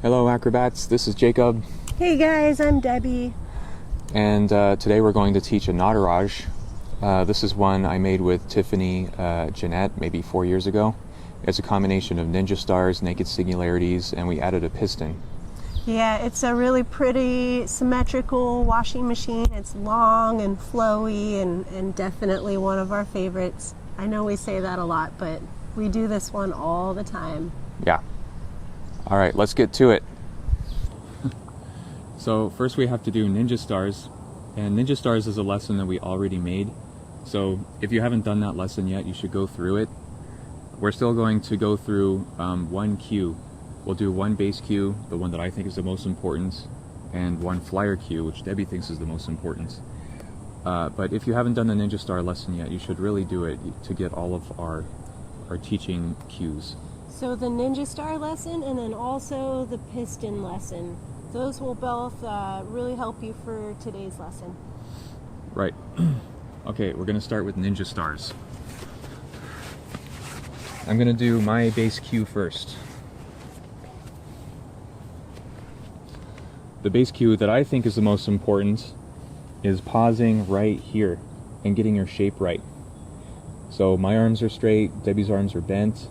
Hello acrobats, this is Jacob. Hey guys, I'm Debbie. And today we're going to teach a Nataraj. This is one I made with Tiffany Jeanette maybe 4 years ago. It's a combination of ninja stars, naked singularities, and we added a piston. Yeah, it's a really pretty symmetrical washing machine. It's long and flowy and definitely one of our favorites. I know we say that a lot, but we do this one all the time. Yeah. All right, let's get to it. So first we have to do ninja stars, and ninja stars is a lesson that we already made. So if you haven't done that lesson yet, you should go through it. We're still going to go through one cue. We'll do one base cue, the one that I think is the most important, and one flyer cue, which Debbie thinks is the most important. But if you haven't done the ninja star lesson yet, you should really do it to get all of our teaching cues. So the ninja star lesson and then also the piston lesson. Those will both really help you for today's lesson. Right. Okay, we're going to start with ninja stars. I'm going to do my base cue first. The base cue that I think is the most important is pausing right here and getting your shape right. So my arms are straight, Debbie's arms are bent.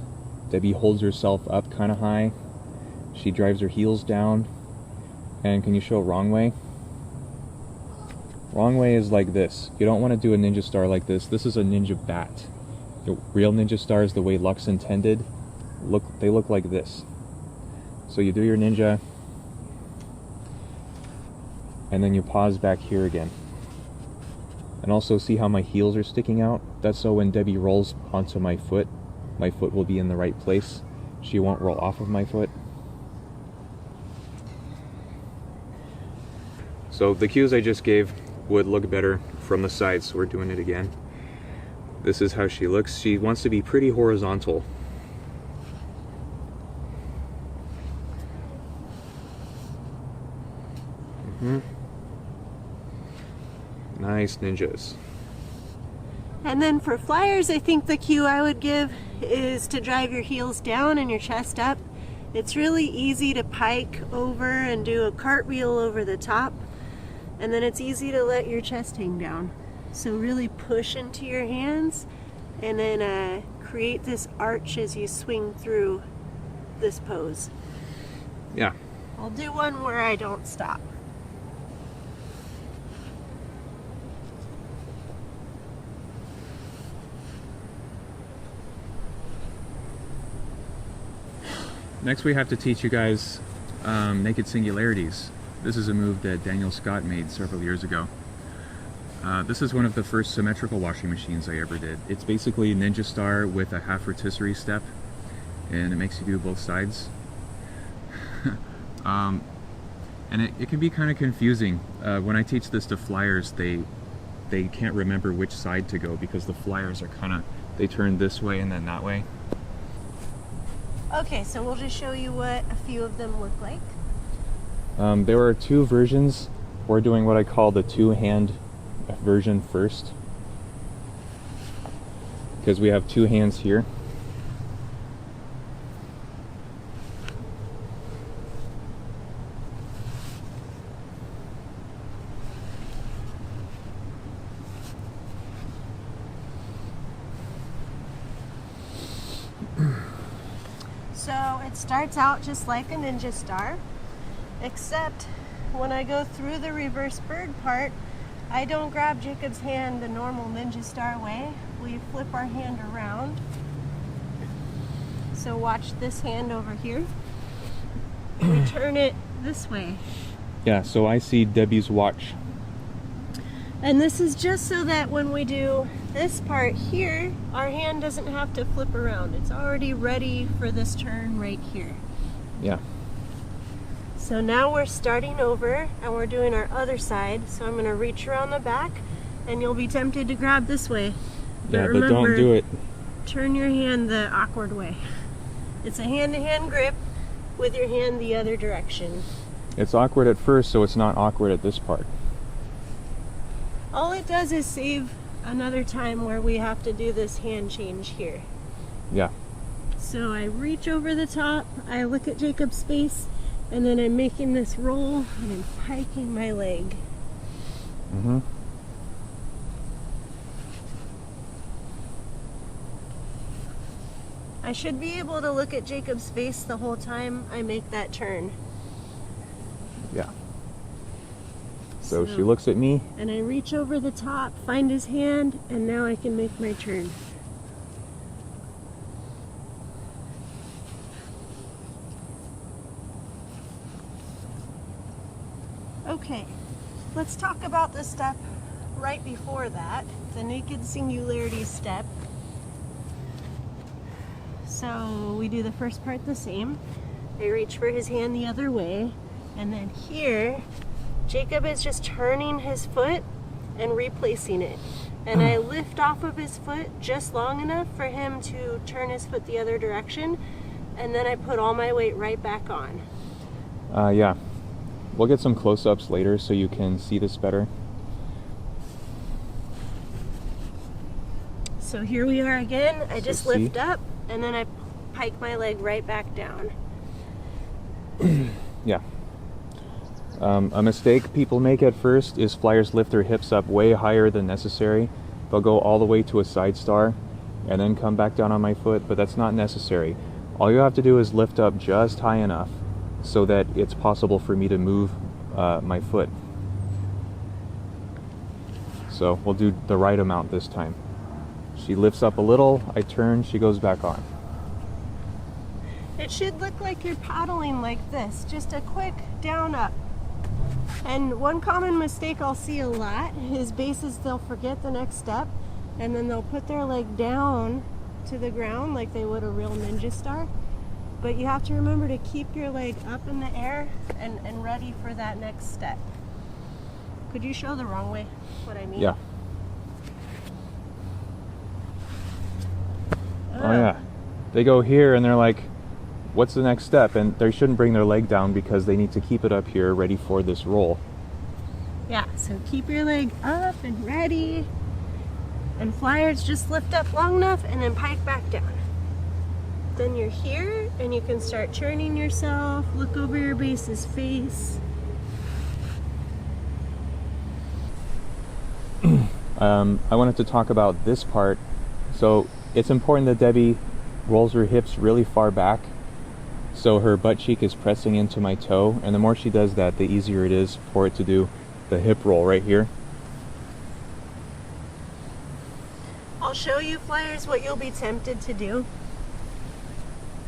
Debbie holds herself up kind of high. She drives her heels down. And can you show wrong way? Wrong way is like this. You don't want to do a ninja star like this. This is a ninja bat. The real ninja stars, the way Lux intended, they look like this. So you do your ninja, and then you pause back here again. And also see how my heels are sticking out? That's so when Debbie rolls onto my foot will be in the right place. She won't roll off of my foot. So the cues I just gave would look better from the side, so we're doing it again. This is how she looks. She wants to be pretty horizontal. Nice ninjas. And then for flyers, I think the cue I would give is to drive your heels down and your chest up. It's really easy to pike over and do a cartwheel over the top. And then it's easy to let your chest hang down. So really push into your hands and then create this arch as you swing through this pose. Yeah. I'll do one where I don't stop. Next we have to teach you guys naked singularities. This is a move that Daniel Scott made several years ago. This is one of the first symmetrical washing machines I ever did. It's basically a ninja star with a half rotisserie step, and it makes you do both sides. And it can be kind of confusing. When I teach this to flyers, they can't remember which side to go because the flyers are they turn this way and then that way. Okay, so we'll just show you what a few of them look like. There are two versions. We're doing what I call the two-hand version first, because we have two hands here. So it starts out just like a ninja star, except when I go through the reverse bird part, I don't grab Jacob's hand the normal ninja star way. We flip our hand around. So watch this hand over here. We turn it this way. Yeah, so I see Debbie's watch. And this is just so that when we do this part here, our hand doesn't have to flip around. It's already ready for this turn right here. Yeah. So now we're starting over and we're doing our other side. So I'm going to reach around the back and you'll be tempted to grab this way. Yeah, but remember, don't do it. Turn your hand the awkward way. It's a hand-to-hand grip with your hand the other direction. It's awkward at first, so it's not awkward at this part. All it does is save another time where we have to do this hand change here. Yeah. So I reach over the top, I look at Jacob's face, And then I'm making this roll and I'm piking my leg. Mm-hmm. I should be able to look at Jacob's face the whole time I make that turn. Yeah. So she looks at me. And I reach over the top, find his hand, and now I can make my turn. Okay, let's talk about the step right before that, the naked singularity step. So we do the first part the same. I reach for his hand the other way, and then here, Jacob is just turning his foot and replacing it. And I lift off of his foot just long enough for him to turn his foot the other direction, and then I put all my weight right back on. Yeah. We'll get some close-ups later so you can see this better. So here we are again. I just lift up, and then I pike my leg right back down. Yeah. A mistake people make at first is flyers lift their hips up way higher than necessary. They'll go all the way to a side star and then come back down on my foot, but that's not necessary. All you have to do is lift up just high enough so that it's possible for me to move my foot. So we'll do the right amount this time. She lifts up a little, I turn, she goes back on. It should look like you're paddling like this, just a quick down up. And one common mistake I'll see a lot is bases, they'll forget the next step and then they'll put their leg down to the ground like they would a real ninja star. But you have to remember to keep your leg up in the air and ready for that next step. Could you show the wrong way what I mean? Yeah. Oh yeah. They go here and they're like, what's the next step? And they shouldn't bring their leg down because they need to keep it up here ready for this roll. Yeah, so keep your leg up and ready. And flyers, just lift up long enough and then pike back down. Then you're here and you can start turning yourself, look over your base's face. I wanted to talk about this part. So it's important that Debbie rolls her hips really far back so her butt cheek is pressing into my toe, and the more she does that, the easier it is for it to do the hip roll right here. I'll show you, flyers, what you'll be tempted to do.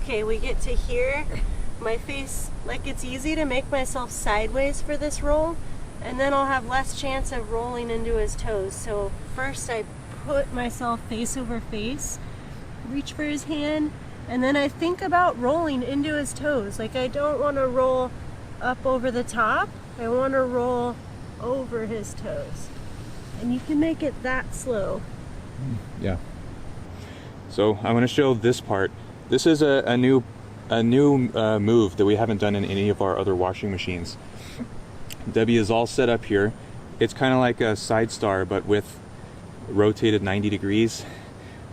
Okay, we get to here. My face, like, it's easy to make myself sideways for this roll, and then I'll have less chance of rolling into his toes. So first I put myself face over face, reach for his hand, and then I think about rolling into his toes. Like, I don't want to roll up over the top, I want to roll over his toes. And you can make it that slow. Yeah. So I want to show this part. This is a new move that we haven't done in any of our other washing machines. Debbie is all set up here. It's kind of like a side star, but with rotated 90 degrees.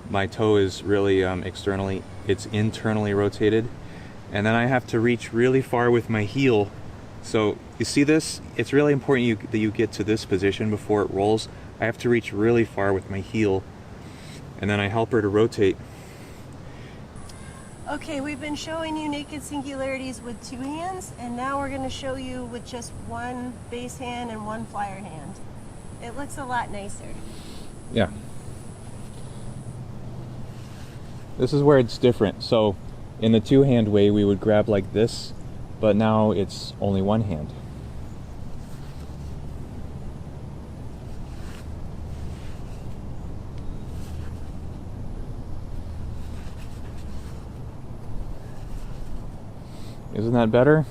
My toe is really it's internally rotated. And then I have to reach really far with my heel. So you see this? It's really important that you get to this position before it rolls. I have to reach really far with my heel. And then I help her to rotate. Okay, we've been showing you naked singularities with two hands, and now we're going to show you with just one base hand and one flyer hand. It looks a lot nicer. Yeah. This is where it's different. So in the two-hand way, we would grab like this, but now it's only one hand. Isn't that better?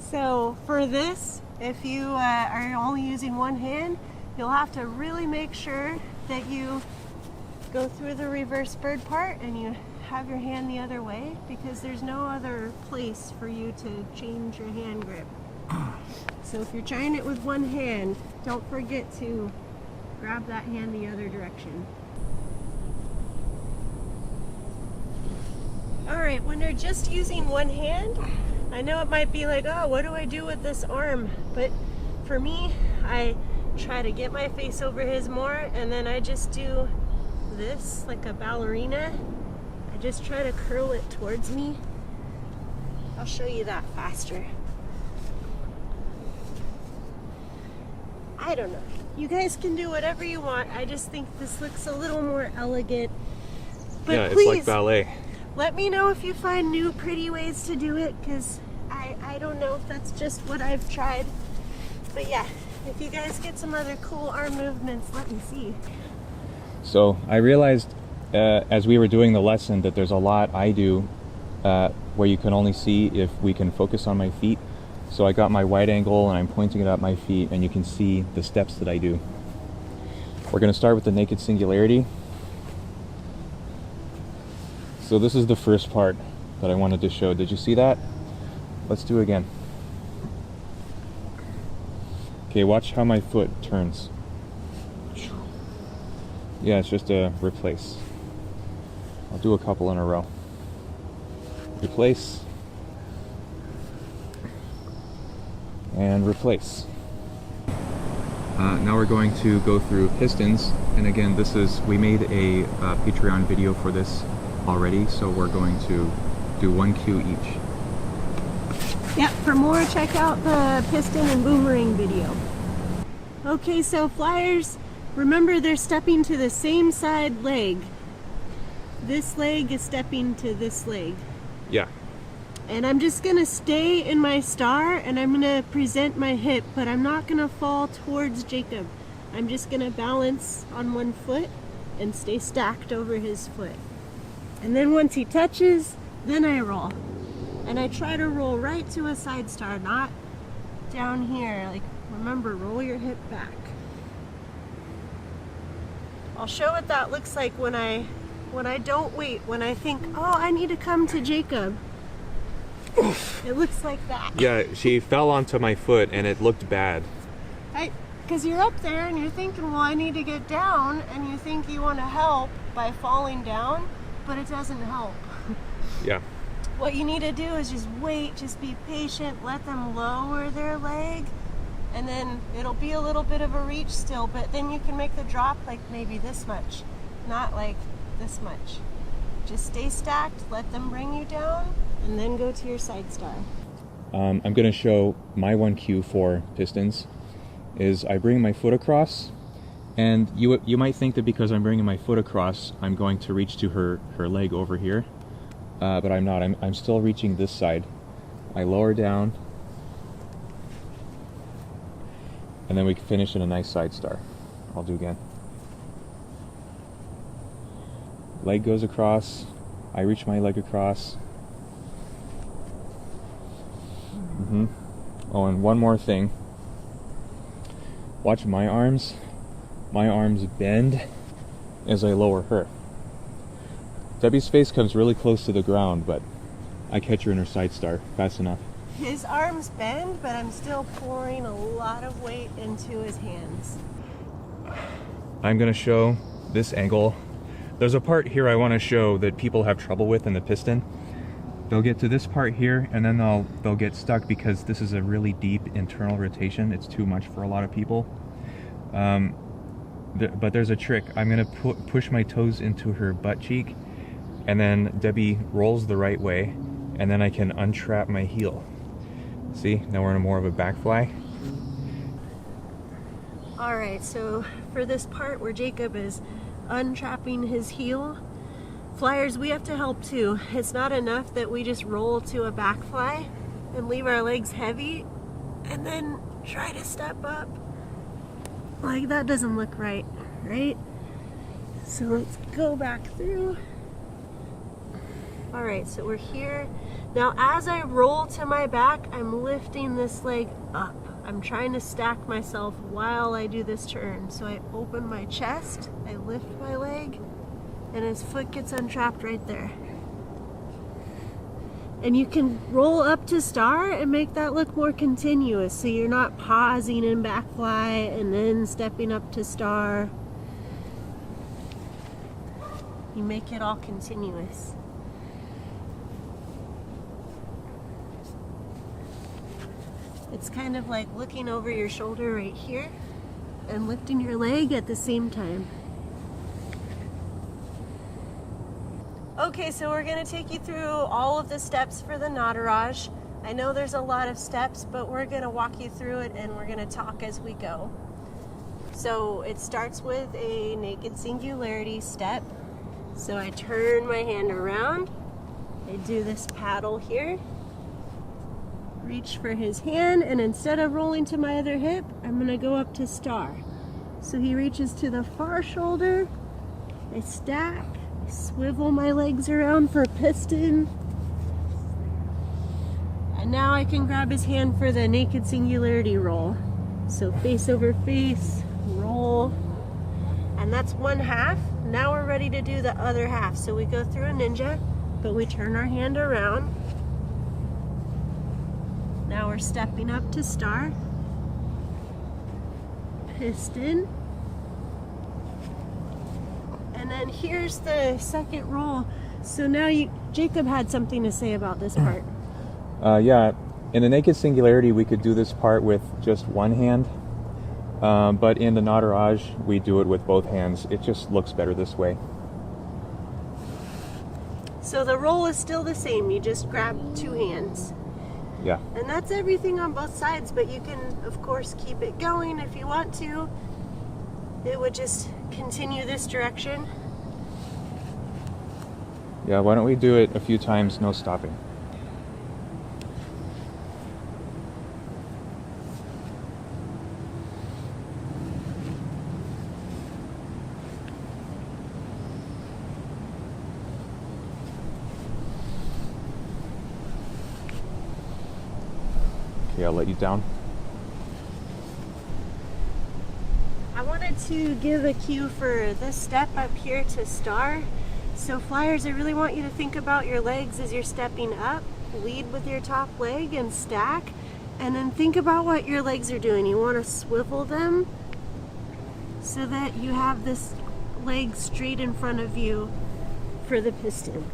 So for this, if you are only using one hand, you'll have to really make sure that you go through the reverse bird part and you have your hand the other way, because there's no other place for you to change your hand grip. So if you're trying it with one hand, don't forget to grab that hand the other direction. Alright, when you're just using one hand, I know it might be like, oh, what do I do with this arm? But for me, I try to get my face over his more, and then I just do this like a ballerina. I just try to curl it towards me. I'll show you that faster. I don't know. You guys can do whatever you want. I just think this looks a little more elegant. But Yeah, please, it's like ballet. let me know if you find new pretty ways to do it, because I don't know if that's just what I've tried. But yeah, if you guys get some other cool arm movements, let me see. So I realized as we were doing the lesson that there's a lot I do where you can only see if we can focus on my feet. So I got my wide angle and I'm pointing it at my feet, and you can see the steps that I do. We're going to start with the naked singularity. So this is the first part that I wanted to show. Did you see that? Let's do it again. Okay, watch how my foot turns. Yeah, it's just a replace. I'll do a couple in a row. Replace. And replace. Now we're going to go through pistons, and again, we made a Patreon video for this already, so we're going to do 1 cue each. Yeah, for more, check out the piston and boomerang video. Okay, so flyers, remember they're stepping to the same side leg. This leg is stepping to this leg. Yeah. And I'm just gonna stay in my star, and I'm gonna present my hip, but I'm not gonna fall towards Jacob. I'm just gonna balance on one foot and stay stacked over his foot. And then once he touches, then I roll. And I try to roll right to a side star, not down here. Like, remember, roll your hip back. I'll show what that looks like when I don't wait, when I think, oh, I need to come to Jacob. It looks like that. Yeah, she fell onto my foot and it looked bad. Because you're up there and you're thinking, well, I need to get down, and you think you want to help by falling down, but it doesn't help. Yeah. What you need to do is just wait, just be patient, let them lower their leg, and then it'll be a little bit of a reach still, but then you can make the drop like maybe this much, not like this much. Just stay stacked, let them bring you down, and then go to your side star. I'm going to show my 1 cue for pistons is I bring my foot across, and you might think that because I'm bringing my foot across, I'm going to reach to her leg over here. But I'm not. I'm still reaching this side. I lower down, and then we finish in a nice side star. I'll do again. Leg goes across. I reach my leg across. Oh, and one more thing. Watch my arms. My arms bend as I lower her. Debbie's face comes really close to the ground, but I catch her in her side star fast enough. His arms bend, but I'm still pouring a lot of weight into his hands. I'm going to show this angle. There's a part here I want to show that people have trouble with in the piston. They'll get to this part here, and then they'll get stuck because this is a really deep internal rotation. It's too much for a lot of people. But there's a trick. I'm going to push my toes into her butt cheek, and then Debbie rolls the right way, and then I can untrap my heel. See, now we're in more of a back fly. All right, so for this part where Jacob is untrapping his heel, flyers, we have to help too. It's not enough that we just roll to a back fly and leave our legs heavy and then try to step up. Like, that doesn't look right, right? So let's go back through. All right, so we're here. Now, as I roll to my back, I'm lifting this leg up. I'm trying to stack myself while I do this turn. So I open my chest, I lift my leg, and his foot gets untrapped right there. And you can roll up to star and make that look more continuous, so you're not pausing in back fly and then stepping up to star. You make it all continuous. It's kind of like looking over your shoulder right here and lifting your leg at the same time. Okay, so we're going to take you through all of the steps for the Nataraj. I know there's a lot of steps, but we're going to walk you through it and we're going to talk as we go. So it starts with a naked singularity step. So I turn my hand around, I do this paddle here, reach for his hand, and instead of rolling to my other hip, I'm going to go up to star. So he reaches to the far shoulder, I stack, I swivel my legs around for piston, and now I can grab his hand for the naked singularity roll. So face over face, roll, and that's one half. Now we're ready to do the other half. So we go through a ninja, but we turn our hand around. Now we're stepping up to star, piston, and then here's the second roll. So now Jacob had something to say about this part. Yeah, in the naked singularity, we could do this part with just one hand. But in the Nataraj, we do it with both hands. It just looks better this way. So the roll is still the same. You just grab two hands. Yeah. And that's everything on both sides, but you can, of course, keep it going if you want to. It would just continue this direction. Yeah, why don't we do it a few times, no stopping. Okay, I'll let you down. I wanted to give a cue for this step up here to star. So flyers, I really want you to think about your legs as you're stepping up. Lead with your top leg and stack. And then think about what your legs are doing. You want to swivel them so that you have this leg straight in front of you for the piston.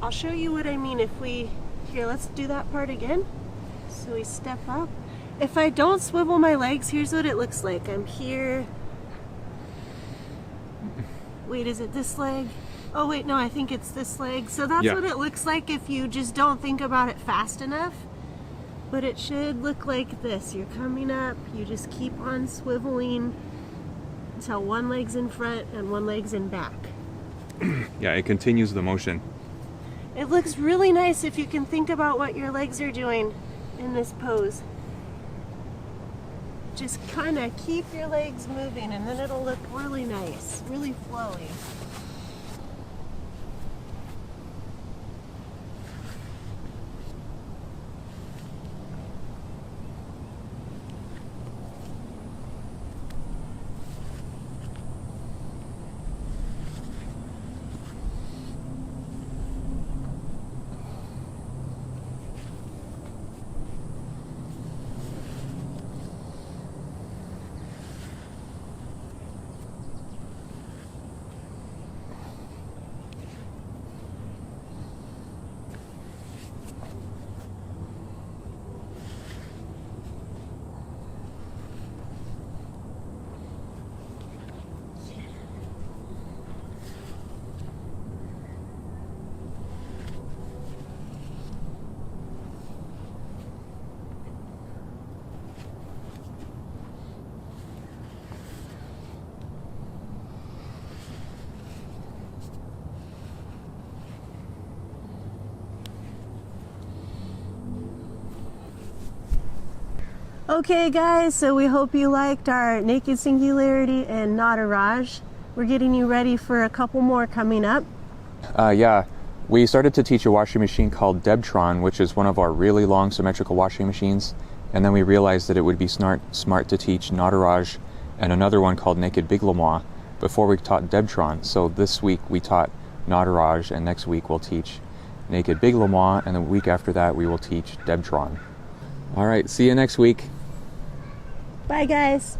I'll show you what I mean if we... Here, let's do that part again. So we step up. If I don't swivel my legs, here's what it looks like. I'm here. Wait, is it this leg? Oh wait, no, I think it's this leg. So that's what it looks like if you just don't think about it fast enough. But it should look like this. You're coming up, you just keep on swiveling until one leg's in front and one leg's in back. Yeah, it continues the motion. It looks really nice if you can think about what your legs are doing in this pose. Just kind of keep your legs moving and then it'll look really nice, really flowy. Okay guys, so we hope you liked our naked singularity and Nataraj. We're getting you ready for a couple more coming up. Yeah, we started to teach a washing machine called Debtron, which is one of our really long symmetrical washing machines. And then we realized that it would be smart to teach Nataraj and another one called Naked Big Lemois before we taught Debtron. So this week we taught Nataraj, and next week we'll teach Naked Big Lemois, and the week after that we will teach Debtron. All right, see you next week. Bye guys.